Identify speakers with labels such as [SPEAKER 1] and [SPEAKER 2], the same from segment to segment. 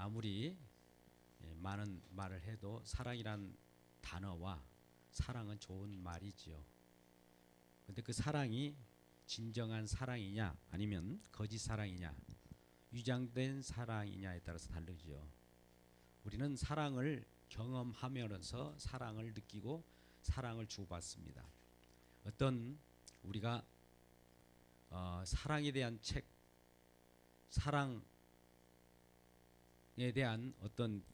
[SPEAKER 1] 아무리 많은 말을 해도 사랑이란 단어와 사랑은 좋은 말이지요. 근데 그 사랑이 진정한 사랑이냐 아니면 거짓 사랑이냐 위장된 사랑이냐에 따라서 다르죠. 우리는 사랑을 경험하면서 사랑을 느끼고 사랑을 주고받습니다. 어떤 우리가 사랑에 대한 책, 사랑에 대한 어떤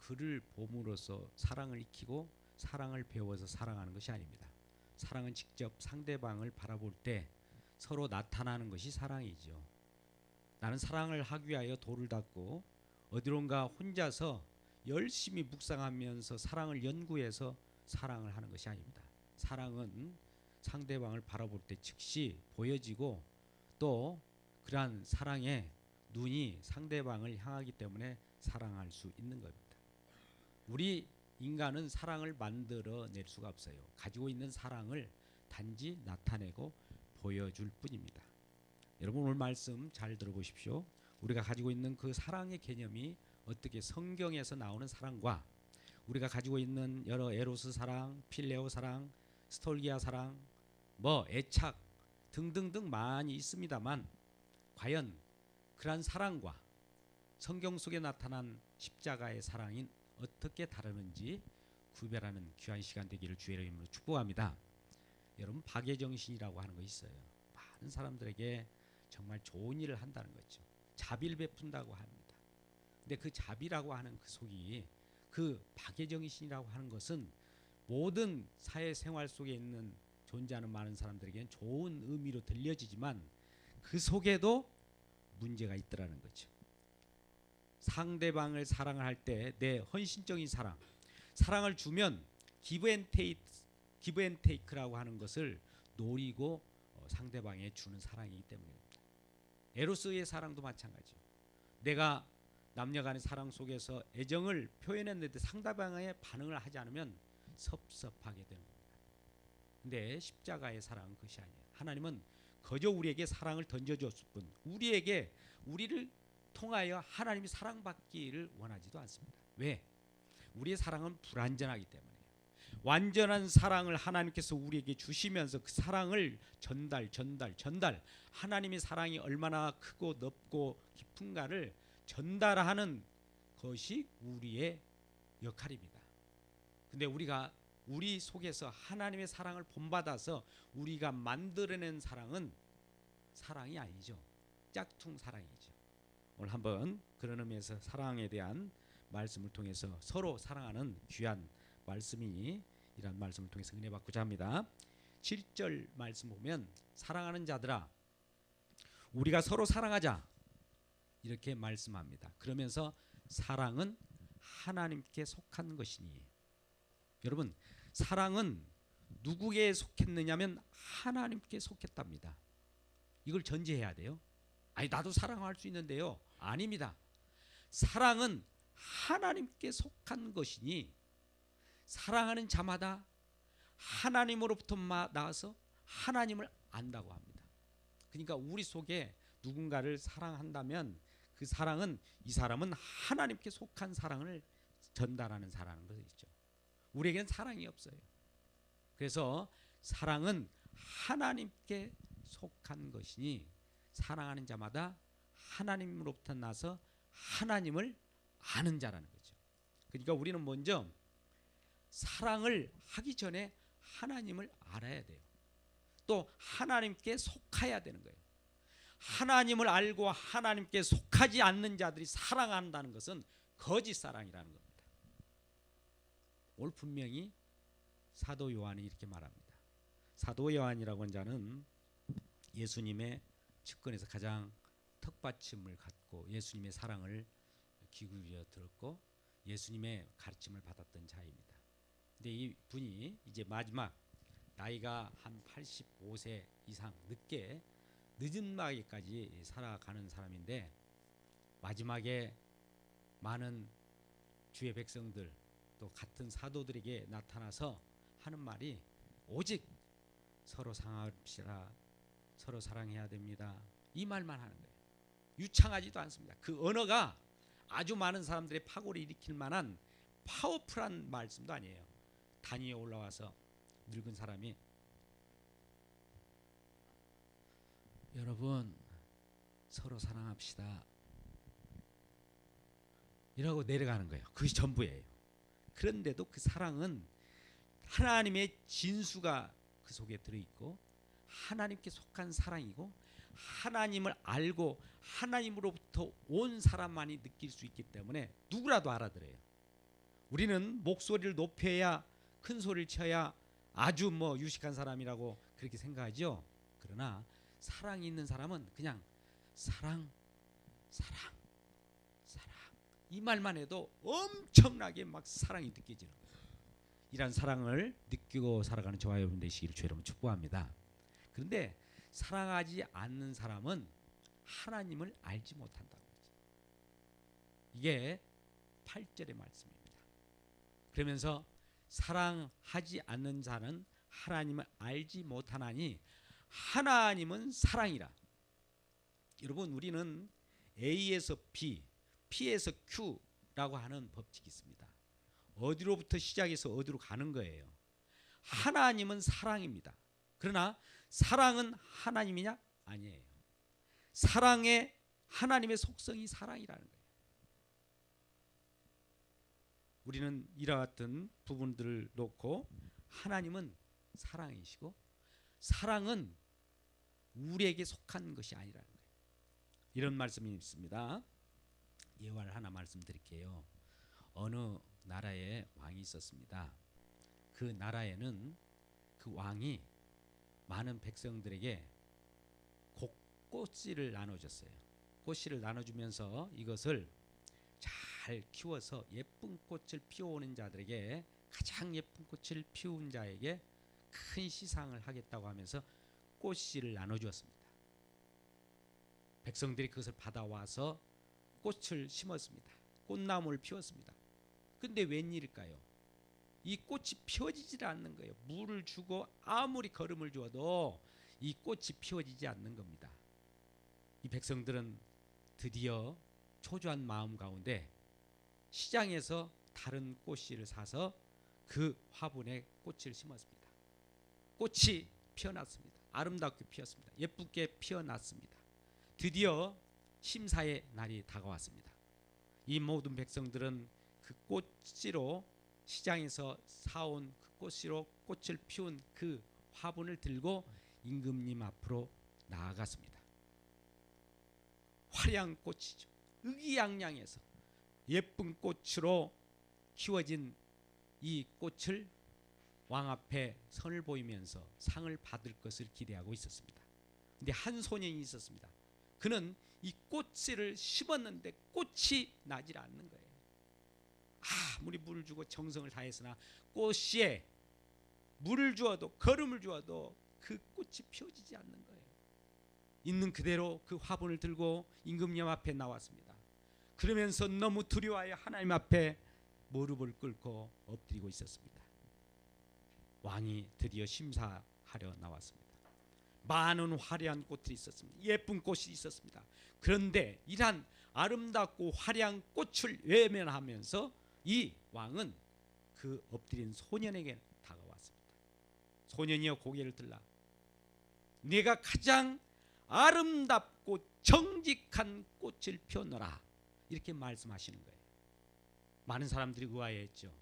[SPEAKER 1] 글을 봄으로써 사랑을 익히고 사랑을 배워서 사랑하는 것이 아닙니다. 사랑은 직접 상대방을 바라볼 때 서로 나타나는 것이 사랑이죠. 나는 사랑을 하기 위하여 돌을 닦고 어디론가 혼자서 열심히 묵상하면서 사랑을 연구해서 사랑을 하는 것이 아닙니다. 사랑은 상대방을 바라볼 때 즉시 보여지고 또 그러한 사랑의 눈이 상대방을 향하기 때문에 사랑할 수 있는 겁니다. 우리 인간은 사랑을 만들어낼 수가 없어요. 가지고 있는 사랑을 단지 나타내고 보여줄 뿐입니다. 여러분 오늘 말씀 잘 들어보십시오. 우리가 가지고 있는 그 사랑의 개념이 어떻게 성경에서 나오는 사랑과 우리가 가지고 있는 여러 에로스 사랑, 필레오 사랑, 스톨기아 사랑, 애착 등등등 많이 있습니다만 과연 그러한 사랑과 성경 속에 나타난 십자가의 사랑인 어떻게 다르는지 구별하는 귀한 시간 되기를 주의 이름으로 축복합니다. 여러분 박애정신이라고 하는 거 있어요. 많은 사람들에게 정말 좋은 일을 한다는 거죠. 자비를 베푼다고 합니다. 근데 그 자비라고 하는 그 속이 그 박애정신이라고 하는 것은 모든 사회생활 속에 있는 존재하는 많은 사람들에게는 좋은 의미로 들려지지만 그 속에도 문제가 있더라는 거죠. 상대방을 사랑을 할 때 내 헌신적인 사랑을 주면 기브 앤 테이크라고 하는 것을 노리고 상대방에 주는 사랑이기 때문입니다. 에로스의 사랑도 마찬가지죠. 내가 남녀 간의 사랑 속에서 애정을 표현했는데 상대방의 반응을 하지 않으면 섭섭하게 되는 겁니다. 근데 십자가의 사랑은 그것이 아니에요. 하나님은 거저 우리에게 사랑을 던져줬을 뿐 우리를 통하여 하나님이 사랑받기를 원하지도 않습니다. 왜? 우리의 사랑은 불완전하기 때문에 완전한 사랑을 하나님께서 우리에게 주시면서 그 사랑을 전달 하나님의 사랑이 얼마나 크고 넓고 깊은가를 전달하는 것이 우리의 역할입니다. 근데 우리가 우리 속에서 하나님의 사랑을 본받아서 우리가 만들어낸 사랑은 사랑이 아니죠. 짝퉁 사랑이죠. 오늘 한번 그런 의미에서 사랑에 대한 말씀을 통해서 서로 사랑하는 귀한 말씀이니 이런 말씀을 통해서 은혜 받고자 합니다. 7절 말씀 보면 사랑하는 자들아 우리가 서로 사랑하자 이렇게 말씀합니다. 그러면서 사랑은 하나님께 속한 것이니 여러분 사랑은 누구에게 속했느냐면 하나님께 속했답니다. 이걸 전제해야 돼요. 아니 나도 사랑할 수 있는데요. 아닙니다. 사랑은 하나님께 속한 것이니 사랑하는 자마다 하나님으로부터 나와서 하나님을 안다고 합니다. 그러니까 우리 속에 누군가를 사랑한다면 그 사랑은 이 사람은 하나님께 속한 사랑을 전달하는 사랑인 것이죠. 우리에게는 사랑이 없어요. 그래서 사랑은 하나님께 속한 것이니 사랑하는 자마다 하나님으로부터 나서 하나님을 아는 자라는 거죠. 그러니까 우리는 먼저 사랑을 하기 전에 하나님을 알아야 돼요. 또 하나님께 속해야 되는 거예요. 하나님을 알고 하나님께 속하지 않는 자들이 사랑한다는 것은 거짓 사랑이라는 겁니다. 오늘 분명히 사도 요한이 이렇게 말합니다. 사도 요한이라고 하는 자는 예수님의 측근에서 가장 턱받침을 갖고 예수님의 사랑을 귀 기울여 들었고 예수님의 가르침을 받았던 자입니다. 근데 이 분이 이제 마지막 나이가 한 85세 이상 늦은 나이까지 살아가는 사람인데 마지막에 많은 주의 백성들 또 같은 사도들에게 나타나서 하는 말이 오직 서로 사랑합시다. 서로 사랑해야 됩니다. 이 말만 하는 거예요. 유창하지도 않습니다. 그 언어가 아주 많은 사람들의 파고를 일으킬 만한 파워풀한 말씀도 아니에요. 단 위에 올라와서 늙은 사람이 여러분 서로 사랑합시다 이라고 내려가는 거예요. 그것이 전부예요. 그런데도 그 사랑은 하나님의 진수가 그 속에 들어있고 하나님께 속한 사랑이고 하나님을 알고 하나님으로부터 온 사람만이 느낄 수 있기 때문에 누구라도 알아들어요. 우리는 목소리를 높여야 큰 소리를 쳐야 아주 유식한 사람이라고 그렇게 생각하죠. 그러나 사랑이 있는 사람은 그냥 사랑 이 말만 해도 엄청나게 막 사랑이 느껴지는 거예요. 이런 사랑을 느끼고 살아가는 저와 여러분 되시기를 주의 이름으로 축복합니다. 그런데 사랑하지 않는 사람은 하나님을 알지 못한다는 거죠. 이게 8절의 말씀입니다. 그러면서 사랑하지 않는 자는 하나님을 알지 못하나니 하나님은 사랑이라. 여러분 우리는 A에서 B, P에서 Q라고 하는 법칙이 있습니다. 어디로부터 시작해서 어디로 가는 거예요. 하나님은 사랑입니다. 그러나 사랑은 하나님이냐? 아니에요. 사랑의 하나님의 속성이 사랑이라는 거예요. 우리는 이와 같은 부분들을 놓고 하나님은 사랑이시고 사랑은 우리에게 속한 것이 아니라는 거예요. 이런 말씀이 있습니다. 예화를 하나 말씀드릴게요. 어느 나라에 왕이 있었습니다. 그 나라에는 그 왕이 많은 백성들에게 꽃씨를 나눠줬어요. 꽃씨를 나눠주면서 이것을 잘 키워서 예쁜 꽃을 피워오는 자들에게 가장 예쁜 꽃을 피운 자에게 큰 시상을 하겠다고 하면서 꽃씨를 나눠주었습니다. 백성들이 그것을 받아와서 꽃을 심었습니다. 꽃나무를 피웠습니다. 근데 웬일일까요? 이 꽃이 피워지질 않는 거예요. 물을 주고 아무리 거름을 주어도 이 꽃이 피워지지 않는 겁니다. 이 백성들은 드디어 초조한 마음 가운데 시장에서 다른 꽃씨를 사서 그 화분에 꽃을 심었습니다. 꽃이 피어났습니다. 아름답게 피었습니다. 예쁘게 피어났습니다. 드디어 심사의 날이 다가왔습니다. 이 모든 백성들은 그 꽃씨로 시장에서 사온 그 꽃씨로 꽃을 피운 그 화분을 들고 임금님 앞으로 나아갔습니다. 화려한 꽃이죠. 의기양양해서 예쁜 꽃으로 키워진 이 꽃을 왕 앞에 선을 보이면서 상을 받을 것을 기대하고 있었습니다. 그런데 한 소년이 있었습니다. 그는 이 꽃씨를 심었는데 꽃이 나질 않는 거예요. 아무리 물을 주고 정성을 다했으나 꽃씨에 물을 주어도 거름을 주어도 그 꽃이 피어지지 않는 거예요. 있는 그대로 그 화분을 들고 임금님 앞에 나왔습니다. 그러면서 너무 두려워하여 하나님 앞에 무릎을 꿇고 엎드리고 있었습니다. 왕이 드디어 심사하려 나왔습니다. 많은 화려한 꽃들이 있었습니다. 예쁜 꽃이 있었습니다. 그런데 이러한 아름답고 화려한 꽃을 외면하면서 이 왕은 그 엎드린 소년에게 다가왔습니다. 소년이여 고개를 들라. 네가 가장 아름답고 정직한 꽃을 피워놓으라. 이렇게 말씀하시는 거예요. 많은 사람들이 의아해했죠.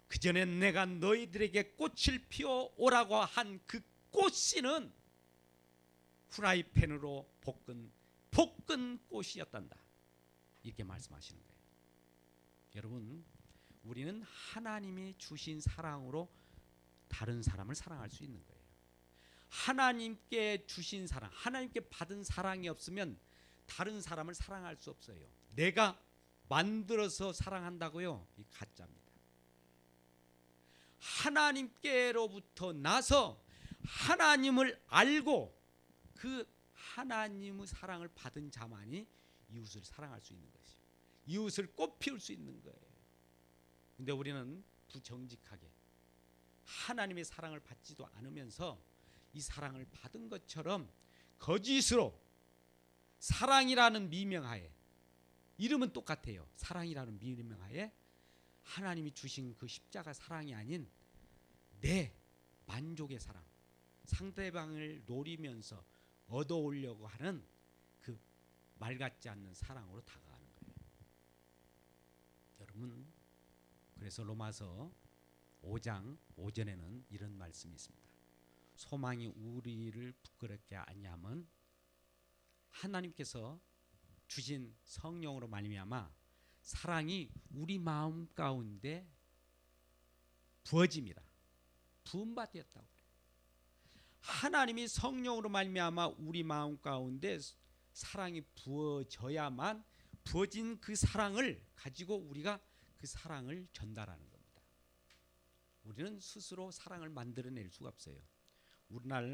[SPEAKER 1] 그 전에 내가 너희들에게 꽃을 피워오라고 한 그 꽃씨는 후라이팬으로 볶은 꽃이었단다. 이렇게 말씀하시는 거예요. 여러분, 우리는 하나님이 주신 사랑으로 다른 사람을 사랑할 수 있는 거예요. 하나님께 주신 사랑, 하나님께 받은 사랑이 없으면 다른 사람을 사랑할 수 없어요. 내가 만들어서 사랑한다고요? 이 가짜입니다. 하나님께로부터 나서 하나님을 알고 그 하나님의 사랑을 받은 자만이 이웃을 사랑할 수 있는 것이요. 이웃을 꽃 피울 수 있는 거예요. 근데 우리는 부정직하게 하나님의 사랑을 받지도 않으면서 이 사랑을 받은 것처럼 거짓으로 사랑이라는 미명하에 이름은 똑같아요. 사랑이라는 미명하에 하나님이 주신 그 십자가 사랑이 아닌 내 만족의 사랑, 상대방을 노리면서 얻어오려고 하는 그 말 같지 않는 사랑으로 다가가는 거예요. 여러분, 그래서 로마서 5장 5절에는 이런 말씀이 있습니다. 소망이 우리를 부끄럽게 아니하면 하나님께서 주신 성령으로 말미암아 사랑이 우리 마음 가운데 부어짐이라. 부음바 되었다고 그래요. 하나님이 성령으로 말미암아 우리 마음 가운데 사랑이 부어져야만 부어진 그 사랑을 가지고 우리가 그 사랑을 전달하는 겁니다. 우리는 스스로 사랑을 만들어낼 수가 없어요.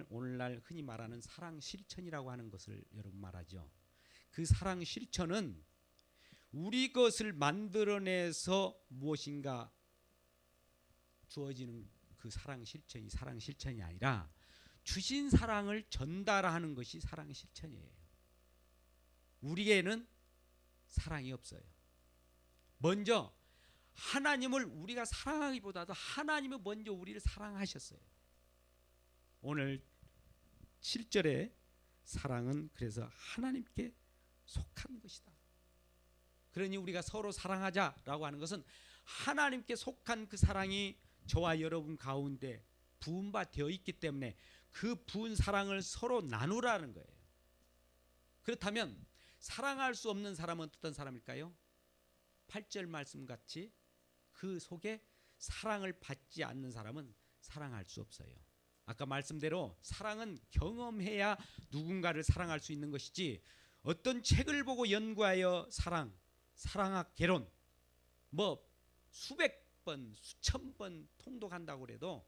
[SPEAKER 1] 오늘날 흔히 말하는 사랑 실천이라고 하는 것을 여러분 말하죠. 그 사랑 실천은 우리 것을 만들어내서 무엇인가 주어지는 그 사랑 실천이 아니라 주신 사랑을 전달하는 것이 사랑 실천이에요. 우리에게는 사랑이 없어요. 먼저 하나님을 우리가 사랑하기보다도 하나님이 먼저 우리를 사랑하셨어요. 오늘 7절에 사랑은 그래서 하나님께 속한 것이다. 그러니 우리가 서로 사랑하자라고 하는 것은 하나님께 속한 그 사랑이 저와 여러분 가운데 부은 바 되어 있기 때문에 그 부은 사랑을 서로 나누라는 거예요. 그렇다면 사랑할 수 없는 사람은 어떤 사람일까요? 8절 말씀 같이 그 속에 사랑을 받지 않는 사람은 사랑할 수 없어요. 아까 말씀대로 사랑은 경험해야 누군가를 사랑할 수 있는 것이지 어떤 책을 보고 연구하여 사랑학 개론 뭐 수백 번 수천 번 통독한다고 해도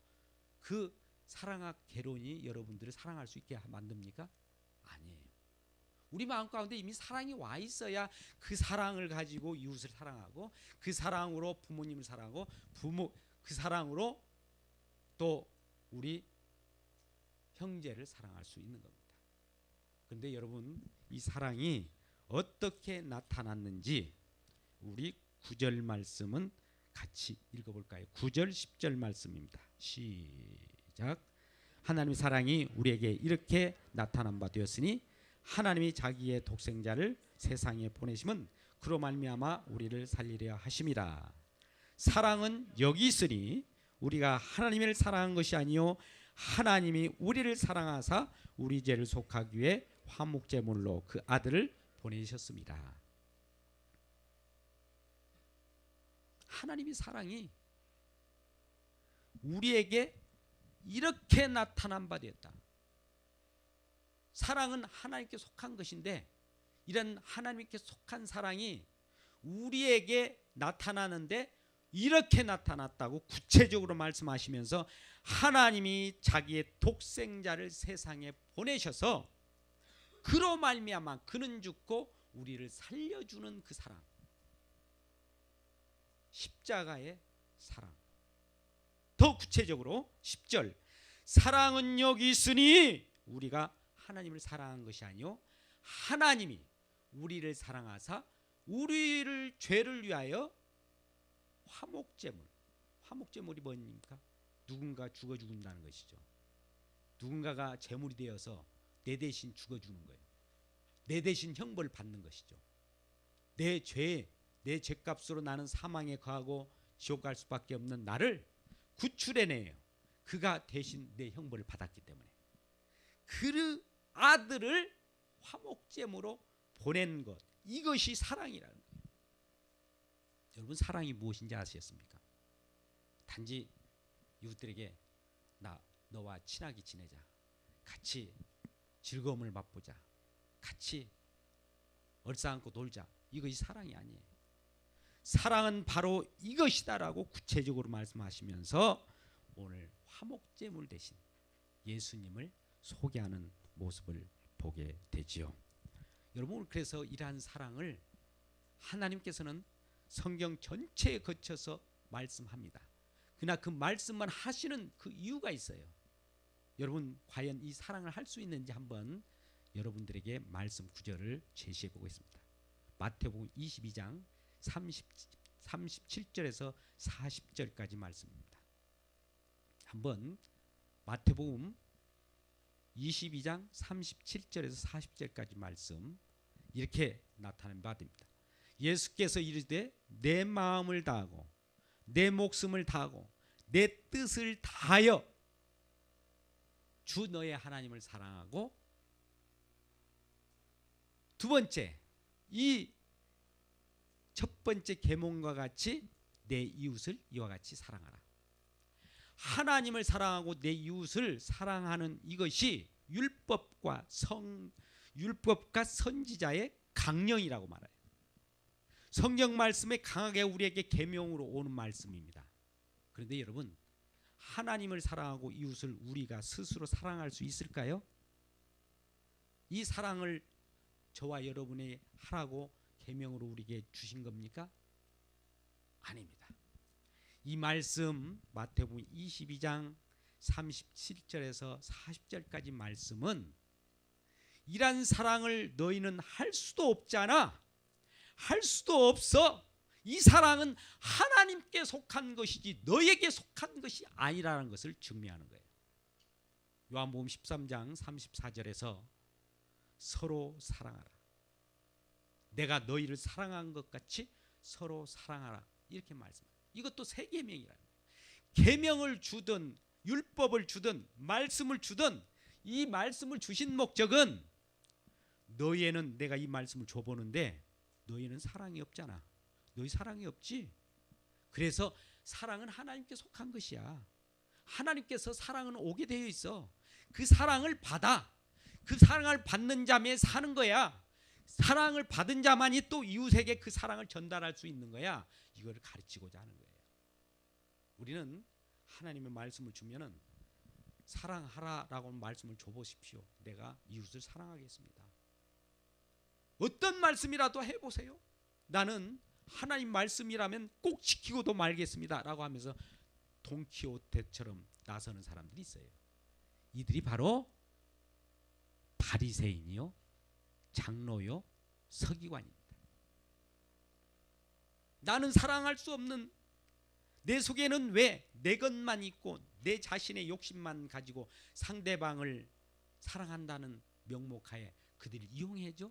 [SPEAKER 1] 그 사랑학 개론이 여러분들을 사랑할 수 있게 만듭니까? 아니에요. 우리 마음 가운데 이미 사랑이 와 있어야 그 사랑을 가지고 이웃을 사랑하고 그 사랑으로 부모님을 사랑하고 그 사랑으로 또 우리 형제를 사랑할 수 있는 겁니다. 그런데 여러분 이 사랑이 어떻게 나타났는지 우리 9절 말씀은 같이 읽어볼까요? 9절 10절 말씀입니다. 시작. 하나님의 사랑이 우리에게 이렇게 나타난 바 되었으니 하나님이 자기의 독생자를 세상에 보내심은 그로 말미암아 우리를 살리려 하심이라. 사랑은 여기 있으니 우리가 하나님을 사랑한 것이 아니요 하나님이 우리를 사랑하사 우리 죄를 속하기 위해 화목제물로 그 아들을 보내셨습니다. 하나님의 사랑이 우리에게 이렇게 나타난 바 되었다. 사랑은 하나님께 속한 것인데 이런 하나님께 속한 사랑이 우리에게 나타나는데 이렇게 나타났다고 구체적으로 말씀하시면서 하나님이 자기의 독생자를 세상에 보내셔서 그로 말미암아 그는 죽고 우리를 살려주는 그 사랑, 십자가의 사랑. 더 구체적으로 10절 사랑은 여기 있으니 우리가 하나님을 사랑한 것이 아니요 하나님이 우리를 사랑하사 우리를 죄를 위하여 화목제물이 뭡니까? 누군가 죽어 죽는다는 것이죠. 누군가가 제물이 되어서 내 대신 죽어 주는 거예요. 내 대신 형벌을 받는 것이죠. 내 죄값으로 나는 사망에 거하고 지옥 갈 수밖에 없는 나를 구출해내요. 그가 대신 내 형벌을 받았기 때문에 그 아들을 화목제물로 보낸 것, 이것이 사랑이라는 거예요. 여러분 사랑이 무엇인지 아시겠습니까? 단지 이웃들에게 너와 친하게 지내자, 같이 즐거움을 맛보자, 같이 얼싸안고 놀자, 이것이 사랑이 아니에요. 사랑은 바로 이것이다라고 구체적으로 말씀하시면서 오늘 화목제물 대신 예수님을 소개하는 모습을 보게 되지요. 여러분 그래서 이러한 사랑을 하나님께서는 성경 전체에 거쳐서 말씀합니다. 그러나 그 말씀만 하시는 그 이유가 있어요. 여러분 과연 이 사랑을 할 수 있는지 한번 여러분들에게 말씀 구절을 제시해 보겠습니다. 마태복음 22장 37절에서 40절까지 말씀입니다. 한번 마태복음 22장 37절에서 40절까지 말씀 이렇게 나타낸 바 됩니다. 예수께서 이르되 내 마음을 다하고 내 목숨을 다하고 내 뜻을 다하여 주 너의 하나님을 사랑하고, 두 번째 이 첫 번째 계명과 같이 내 이웃을 이와 같이 사랑하라. 하나님을 사랑하고 내 이웃을 사랑하는 이것이 율법과 선지자의 강령이라고 말해요. 성경 말씀에 강하게 우리에게 계명으로 오는 말씀입니다. 그런데 여러분, 하나님을 사랑하고 이웃을 우리가 스스로 사랑할 수 있을까요? 이 사랑을 저와 여러분이 하라고 계명으로 우리에게 주신 겁니까? 아닙니다. 이 말씀 마태복음 22장 37절에서 40절까지 말씀은 이런 사랑을 너희는 할 수도 없잖아. 할 수도 없어. 이 사랑은 하나님께 속한 것이지 너에게 속한 것이 아니라는 것을 증명하는 거예요. 요한복음 13장 34절에서 서로 사랑하라. 내가 너희를 사랑한 것 같이 서로 사랑하라. 이렇게 말씀합니다. 이것도 새 계명이라는 거예요. 계명을 주든 율법을 주든 말씀을 주든 이 말씀을 주신 목적은 너희에는 내가 이 말씀을 줘보는데 너희는 사랑이 없잖아. 너희 사랑이 없지. 그래서 사랑은 하나님께 속한 것이야. 하나님께서 사랑은 오게 되어 있어. 그 사랑을 받아. 그 사랑을 받는 자매 사는 거야. 사랑을 받은 자만이 또 이웃에게 그 사랑을 전달할 수 있는 거야. 이거를 가르치고자 하는 거예요. 우리는 하나님의 말씀을 주면은 사랑하라라고 말씀을 줘보십시오. 내가 이웃을 사랑하겠습니다. 어떤 말씀이라도 해보세요. 나는 하나님 말씀이라면 꼭 지키고도 말겠습니다 라고 하면서 돈키호테처럼 나서는 사람들이 있어요. 이들이 바로 바리새인이요, 장로요, 서기관입니다. 나는 사랑할 수 없는, 내 속에는 왜 내 것만 있고 내 자신의 욕심만 가지고 상대방을 사랑한다는 명목하에 그들을 이용해줘?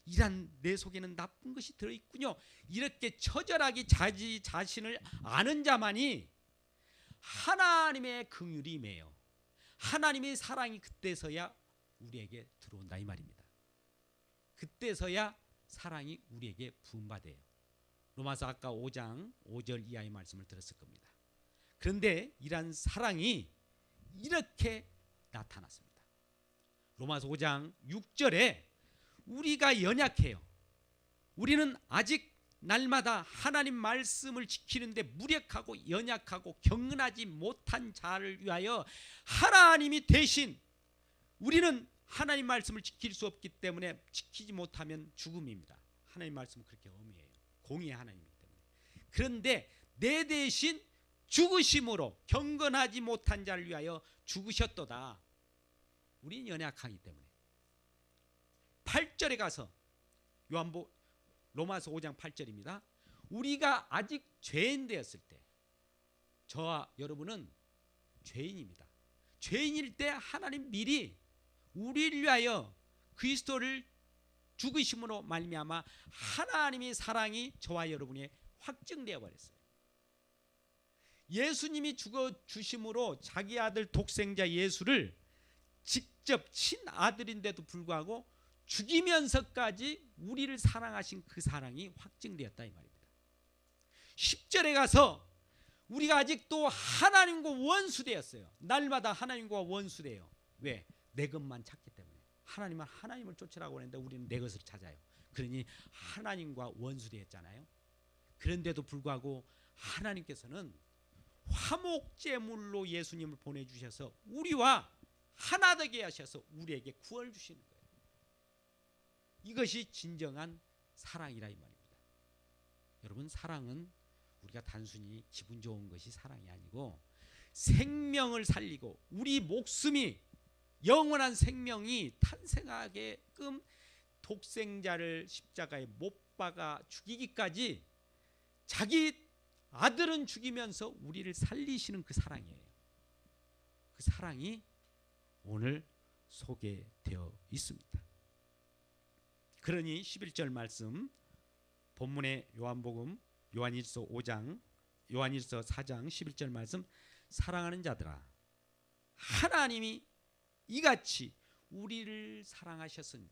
[SPEAKER 1] 이란 내 속에는 나쁜 것이 들어있군요. 이렇게 처절하게 자기 자신을 아는 자만이 하나님의 긍휼이 임해요. 하나님의 사랑이 그때서야 우리에게 들어온다 이 말입니다. 그때서야 사랑이 우리에게 부음받아요. 로마서 아까 5장 5절 이하의 말씀을 들었을 겁니다. 그런데 이러한 사랑이 이렇게 나타났습니다. 로마서 5장 6절에 우리가 연약해요. 우리는 아직 날마다 하나님 말씀을 지키는데 무력하고 연약하고 경건하지 못한 자를 위하여 하나님이 대신, 우리는 하나님 말씀을 지킬 수 없기 때문에 지키지 못하면 죽음입니다. 하나님 말씀은 그렇게 엄해요. 공의의 하나님이기 때문에. 그런데 내 대신 죽으심으로 경건하지 못한 자를 위하여 죽으셨도다. 우리는 연약하기 때문에. 8절에 가서 로마서 5장 8절입니다. 우리가 아직 죄인 되었을 때, 저와 여러분은 죄인입니다. 죄인일 때 하나님 미리 우리를 위하여 그리스도를 죽으심으로 말미암아 하나님의 사랑이 저와 여러분에 확증되어 버렸어요. 예수님이 죽어 주심으로 자기 아들 독생자 예수를 직접 친아들인데도 불구하고 죽이면서까지 우리를 사랑하신 그 사랑이 확증되었다 이 말입니다. 10절에 가서 우리가 아직도 하나님과 원수되었어요. 날마다 하나님과 원수돼요. 왜? 내 것만 찾기 때문에. 하나님은 하나님을 쫓으라고 하는데 우리는 내 것을 찾아요. 그러니 하나님과 원수되었잖아요. 그런데도 불구하고 하나님께서는 화목제물로 예수님을 보내주셔서 우리와 하나 되게 하셔서 우리에게 구원을 주시는 거예요. 이것이 진정한 사랑이라 이 말입니다. 여러분, 사랑은 우리가 단순히 기분 좋은 것이 사랑이 아니고 생명을 살리고 우리 목숨이, 영원한 생명이 탄생하게끔 독생자를 십자가에 못 아빠가 죽이기까지 자기 아들은 죽이면서 우리를 살리시는 그 사랑이에요. 그 사랑이 오늘 소개되어 있습니다. 그러니 11절 말씀 본문의 요한복음 요한일서 5장 요한일서 4장 11절 말씀, 사랑하는 자들아 하나님이 이같이 우리를 사랑하셨은즉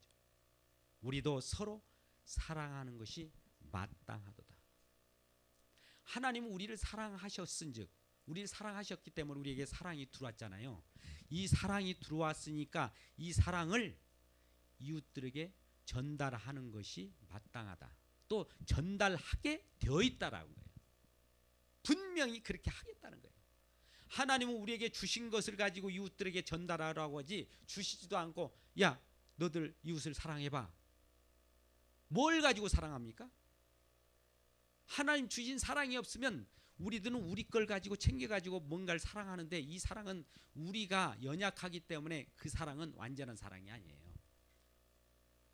[SPEAKER 1] 우리도 서로 사랑하는 것이 마땅하도다. 하나님은 우리를 사랑하셨은즉, 우리를 사랑하셨기 때문에 우리에게 사랑이 들어왔잖아요. 이 사랑이 들어왔으니까 이 사랑을 이웃들에게 전달하는 것이 마땅하다. 또 전달하게 되어 있다라는 거예요. 분명히 그렇게 하겠다는 거예요. 하나님은 우리에게 주신 것을 가지고 이웃들에게 전달하라고 하지 주시지도 않고 야 너들 이웃을 사랑해봐. 뭘 가지고 사랑합니까? 하나님 주신 사랑이 없으면 우리들은 우리 걸 가지고 챙겨가지고 뭔가를 사랑하는데, 이 사랑은 우리가 연약하기 때문에 그 사랑은 완전한 사랑이 아니에요.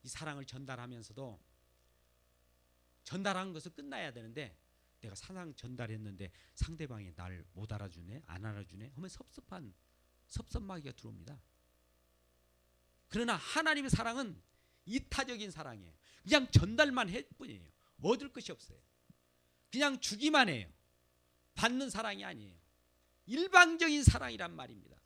[SPEAKER 1] 이 사랑을 전달하면서도 전달한 것은 끝나야 되는데 내가 사랑 전달했는데 상대방이 날 못 알아주네, 안 알아주네 하면 섭섭마귀가 들어옵니다. 그러나 하나님의 사랑은 이타적인 사랑이에요. 그냥 전달만 할 뿐이에요. 얻을 것이 없어요. 그냥 주기만 해요. 받는 사랑이 아니에요. 일방적인 사랑이란 말입니다.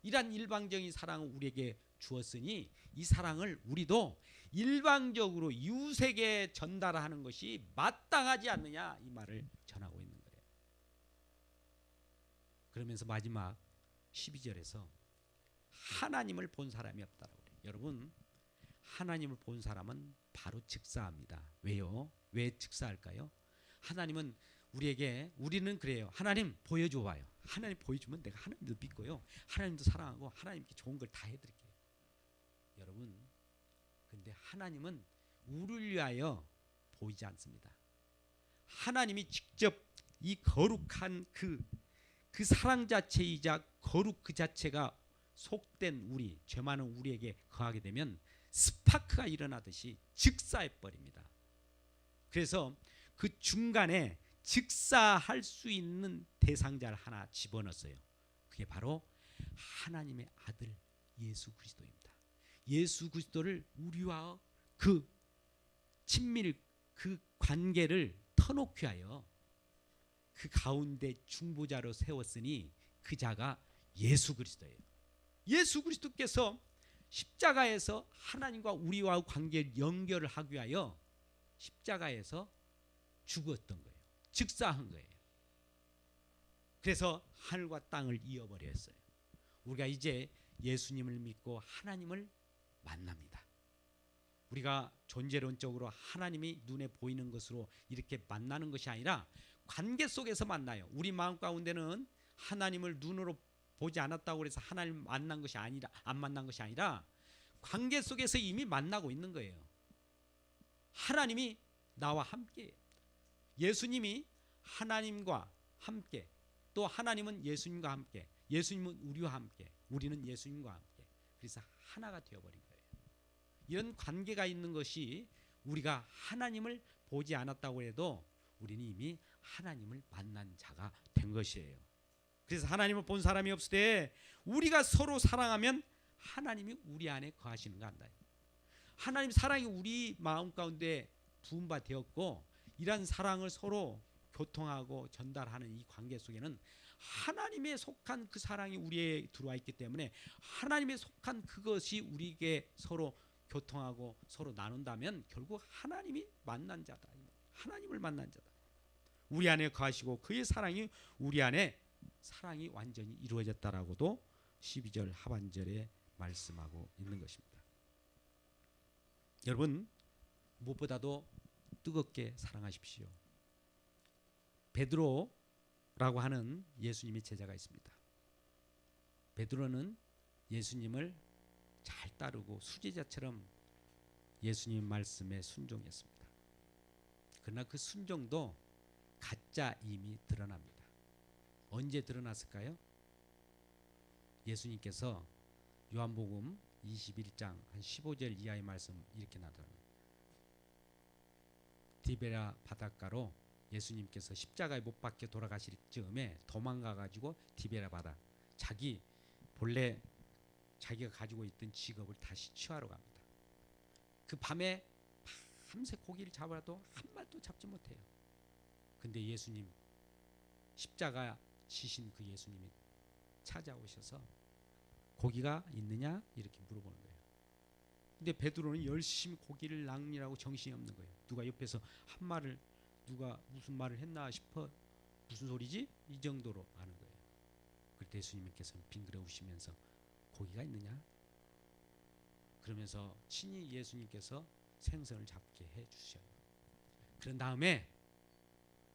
[SPEAKER 1] 이란 일방적인 사랑을 우리에게 주었으니 이 사랑을 우리도 일방적으로 이웃에게 전달하는 것이 마땅하지 않느냐, 이 말을 전하고 있는 거예요. 그러면서 마지막 12절에서 하나님을 본 사람이 없다라고 그래요. 여러분, 하나님을 본 사람은 바로 즉사합니다. 왜요? 왜 즉사할까요? 하나님은 우리는 그래요. 하나님 보여줘 봐요. 하나님 보여주면 내가 하나님도 믿고요, 하나님도 사랑하고 하나님께 좋은 걸 다 해드릴게요. 여러분, 근데 하나님은 우리를 위하여 보이지 않습니다. 하나님이 직접 이 거룩한 그 사랑 자체이자 거룩 그 자체가 속된 우리, 죄 많은 우리에게 거하게 되면 스파크가 일어나듯이 즉사해 버립니다. 그래서 그 중간에 즉사할 수 있는 대상자를 하나 집어넣었어요. 그게 바로 하나님의 아들 예수 그리스도입니다. 예수 그리스도를 우리와 그 친밀, 그 관계를 터놓게 하여 그 가운데 중보자로 세웠으니 그 자가 예수 그리스도예요. 예수 그리스도께서 십자가에서 하나님과 우리와 관계를 연결을 하기 위하여 십자가에서 죽었던 거예요. 즉사한 거예요. 그래서 하늘과 땅을 이어버렸어요. 우리가 이제 예수님을 믿고 하나님을 만납니다. 우리가 존재론적으로 하나님이 눈에 보이는 것으로 이렇게 만나는 것이 아니라 관계 속에서 만나요. 우리 마음 가운데는 하나님을 눈으로 보지 않았다고 해서 하나님 만난 것이 아니라, 안 만난 것이 아니라 관계 속에서 이미 만나고 있는 거예요. 하나님이 나와 함께, 예수님이 하나님과 함께, 또 하나님은 예수님과 함께, 예수님은 우리와 함께, 우리는 예수님과 함께, 그래서 하나가 되어버린 거예요. 이런 관계가 있는 것이 우리가 하나님을 보지 않았다고 해도 우리는 이미 하나님을 만난 자가 된 것이에요. 그래서 하나님을 본 사람이 없을 때 우리가 서로 사랑하면 하나님이 우리 안에 거하시는 거 안다. 하나님 사랑이 우리 마음 가운데 부은 바 되었고, 이러한 사랑을 서로 교통하고 전달하는 이 관계 속에는 하나님에 속한 그 사랑이 우리에 들어와 있기 때문에 하나님에 속한 그것이 우리에게 서로 교통하고 서로 나눈다면 결국 하나님이 만난 자다. 하나님을 만난 자다. 우리 안에 거하시고 그의 사랑이 우리 안에 사랑이 완전히 이루어졌다라고도 12절 하반절에 말씀하고 있는 것입니다. 여러분, 무엇보다도 뜨겁게 사랑하십시오. 베드로라고 하는 예수님의 제자가 있습니다. 베드로는 예수님을 잘 따르고 수제자처럼 예수님 말씀에 순종했습니다. 그러나 그 순종도 가짜임이 드러납니다. 언제 드러났을까요? 예수님께서 요한복음 21장 한 15절 이하의 말씀 이렇게 나타납니다. 디베라 바닷가로 예수님께서 십자가에 못 박혀 돌아가실 즈음에 도망가 가지고 디베라 바다, 자기 본래 자기가 가지고 있던 직업을 다시 취하러 갑니다. 그 밤에 밤새 고기를 잡아도 한 마리도 잡지 못해요. 근데 예수님, 십자가 지신 그 예수님이 찾아오셔서 고기가 있느냐 이렇게 물어보는 거예요. 근데 베드로는 열심히 고기를 낚느라고 정신이 없는 거예요. 누가 옆에서 한 말을, 누가 무슨 말을 했나 싶어, 무슨 소리지? 이 정도로 아는 거예요. 그때 예수님께서는 빙그레 우시면서 고기가 있느냐? 그러면서 친히 예수님께서 생선을 잡게 해 주셔요. 그런 다음에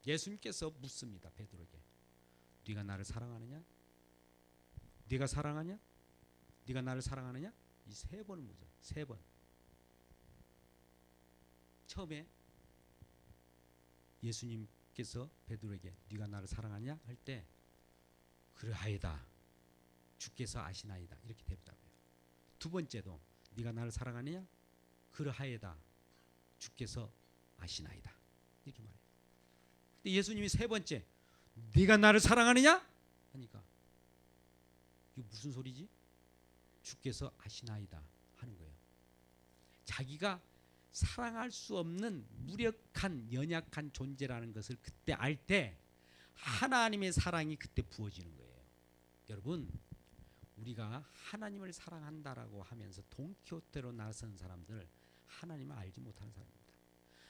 [SPEAKER 1] 예수님께서 묻습니다. 베드로에게. 네가 나를 사랑하느냐? 네가 사랑하냐? 네가 나를 사랑하느냐? 이 세 번을 묻어요. 세 번. 처음에 예수님께서 베드로에게 네가 나를 사랑하냐 할 때 그러하이다, 주께서 아시나이다, 이렇게 대답해요. 두 번째도 네가 나를 사랑하느냐? 그러하이다, 주께서 아시나이다, 이렇게 말해요. 근데 예수님이 세 번째 네가 나를 사랑하느냐 하니까 이거 무슨 소리지? 주께서 아시나이다 하는 거예요. 자기가 사랑할 수 없는 무력한 연약한 존재라는 것을 그때 알 때 하나님의 사랑이 그때 부어지는 거예요. 여러분, 우리가 하나님을 사랑한다라고 하면서 돈키호테로 나선 사람들, 하나님을 알지 못하는 사람입니다.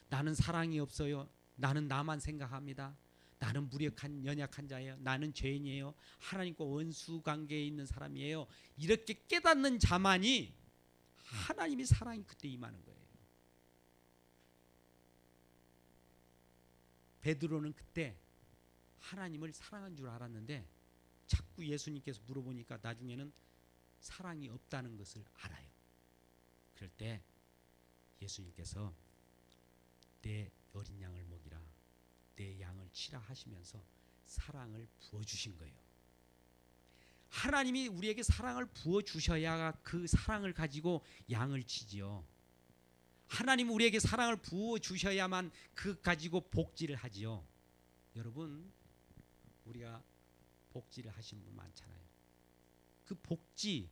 [SPEAKER 1] 나는 사랑이 없어요. 나는 나만 생각합니다. 나는 무력한 연약한 자예요. 나는 죄인이에요. 하나님과 원수 관계에 있는 사람이에요. 이렇게 깨닫는 자만이 하나님의 사랑이 그때 임하는 거예요. 베드로는 그때 하나님을 사랑한 줄 알았는데 자꾸 예수님께서 물어보니까 나중에는 사랑이 없다는 것을 알아요. 그럴 때 예수님께서 내 어린 양을 먹이라, 내 양을 치라 하시면서 사랑을 부어주신 거예요. 하나님이 우리에게 사랑을 부어주셔야 그 사랑을 가지고 양을 치지요. 하나님 우리에게 사랑을 부어주셔야만 그 가지고 복지를 하지요. 여러분, 우리가 복지를 하신 분 많잖아요. 그 복지,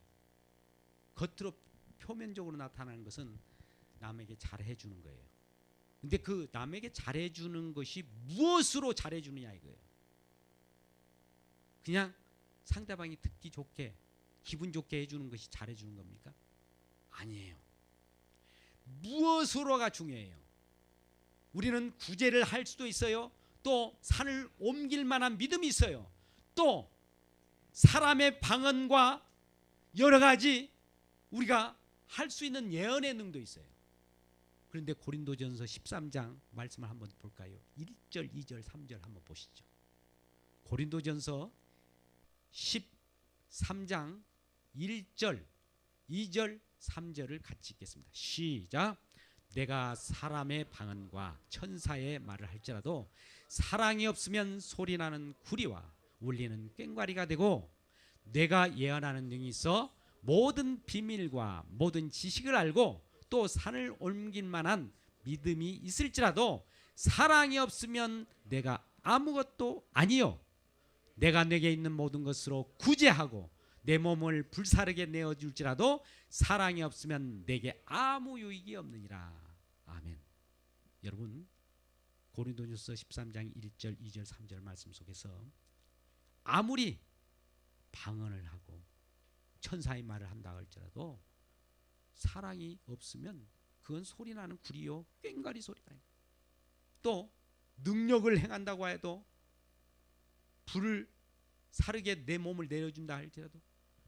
[SPEAKER 1] 겉으로 표면적으로 나타나는 것은 남에게 잘해 주는 거예요. 근데 그 남에게 잘해 주는 것이 무엇으로 잘해 주느냐 이거예요. 그냥 상대방이 듣기 좋게, 기분 좋게 해주는 것이 잘해 주는 겁니까? 아니에요. 무엇으로가 중요해요. 우리는 구제를 할 수도 있어요. 또 산을 옮길 만한 믿음이 있어요. 또 사람의 방언과 여러 가지 우리가 할 수 있는 예언의 능도 있어요. 그런데 고린도전서 13장 말씀을 한번 볼까요? 1절, 2절, 3절 한번 보시죠. 고린도전서 13장 1절, 2절, 3절을 같이 읽겠습니다. 시작. 내가 사람의 방언과 천사의 말을 할지라도 사랑이 없으면 소리나는 구리와 울리는 꽹과리가 되고, 내가 예언하는 능이 있어 모든 비밀과 모든 지식을 알고 또 산을 옮길 만한 믿음이 있을지라도 사랑이 없으면 내가 아무것도 아니요, 내가 내게 있는 모든 것으로 구제하고 내 몸을 불사르게 내어줄지라도 사랑이 없으면 내게 아무 유익이 없느니라. 아멘. 여러분, 고린도전서 13장 1절, 2절, 3절 말씀 속에서 아무리 방언을 하고 천사의 말을 한다 할지라도 사랑이 없으면 그건 소리나는 구리요 꽹과리 소리다. 또 능력을 행한다고 해도, 불을 사르게 내 몸을 내려준다 할지라도,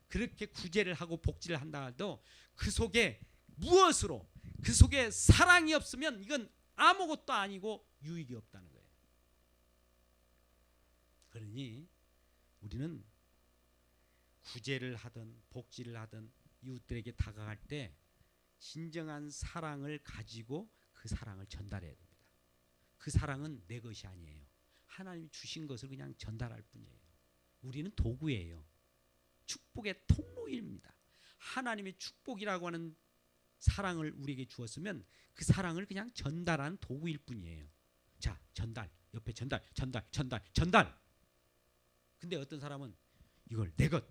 [SPEAKER 1] 그렇게 구제를 하고 복지를 한다 해도 그 속에 무엇으로, 그 속에 사랑이 없으면 이건 아무것도 아니고 유익이 없다는 거예요. 그러니 우리는 구제를 하든 복지를 하든 이웃들에게 다가갈 때 진정한 사랑을 가지고 그 사랑을 전달해야 됩니다. 그 사랑은 내 것이 아니에요. 하나님이 주신 것을 그냥 전달할 뿐이에요. 우리는 도구예요. 축복의 통로입니다. 하나님의 축복이라고 하는 사랑을 우리에게 주었으면 그 사랑을 그냥 전달하는 도구일 뿐이에요. 자, 전달. 옆에 전달. 근데 어떤 사람은 이걸 내 것.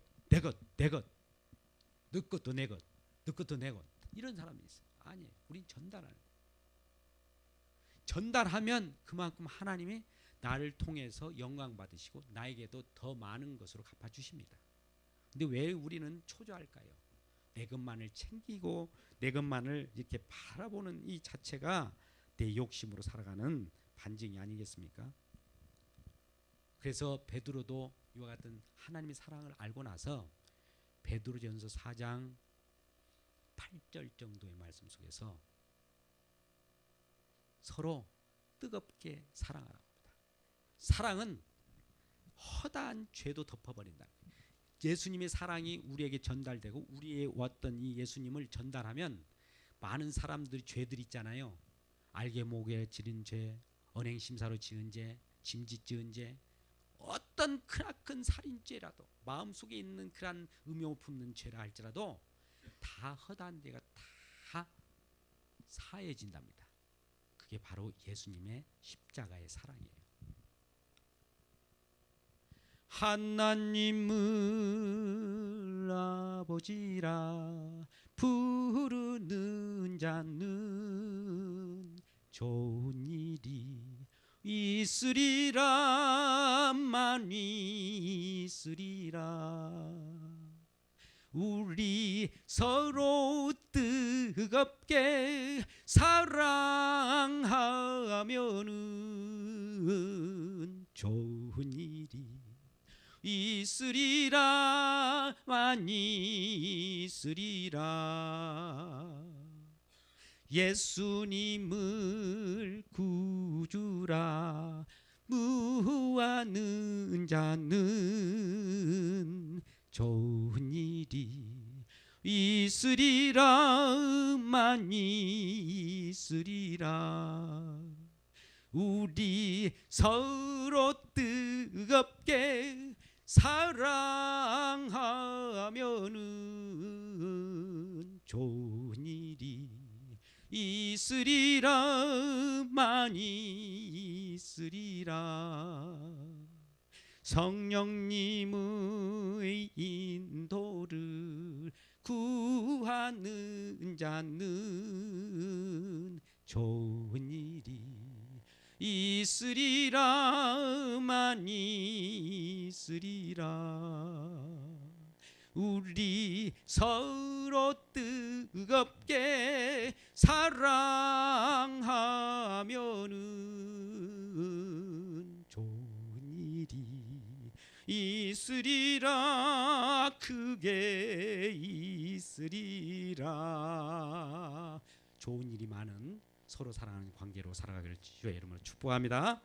[SPEAKER 1] 너 것도 내 것. 이런 사람이 있어요. 아니에요. 우린 전달하는. 전달하면 그만큼 하나님이 나를 통해서 영광 받으시고 나에게도 더 많은 것으로 갚아주십니다. 근데 왜 우리는 초조할까요? 내 것만을 챙기고 내 것만을 이렇게 바라보는 이 자체가 내 욕심으로 살아가는 반증이 아니겠습니까? 그래서 베드로도 이와 같은 하나님의 사랑을 알고 나서 베드로전서 4장 8절 정도의 말씀 속에서 서로 뜨겁게 사랑하라고 합니다. 사랑은 허다한 죄도 덮어버린다. 예수님의 사랑이 우리에게 전달되고 우리의 왔던 이 예수님을 전달하면 많은 사람들이 죄들이 있잖아요. 알게 모게 지른 죄, 언행심사로 지은 죄, 짐짓 지은 죄, 어떤 크나큰 살인죄라도 마음속에 있는 그런 음욕 품는 죄라 할지라도 다 허다한 죄가 다 사해진답니다. 그게 바로 예수님의 십자가의 사랑이에요. 하나님을 아버지라 부르는 자는 좋은 일이 있으리라. 많이 있으리라. 우리 서로 뜨겁게 사랑하면은 좋은 일이 있으리라. 많이 있으리라. 예수님을 구주라 무하는 자는 좋은 일이 있으리라. 많이 있으리라. 우리 서로 뜨겁게 사랑하면은 좋은 일이 있으리라. 많이 있으리라. 성령님의 인도를 구하는 자는 좋은 일이 있으리라. 많이 있으리라. 우리 서로 뜨겁게 사랑하면은 좋은 일이 있으리라. 크게 있으리라. 좋은 일이 많은 서로 사랑하는 관계로 살아가기를 주의 이름으로 축복합니다.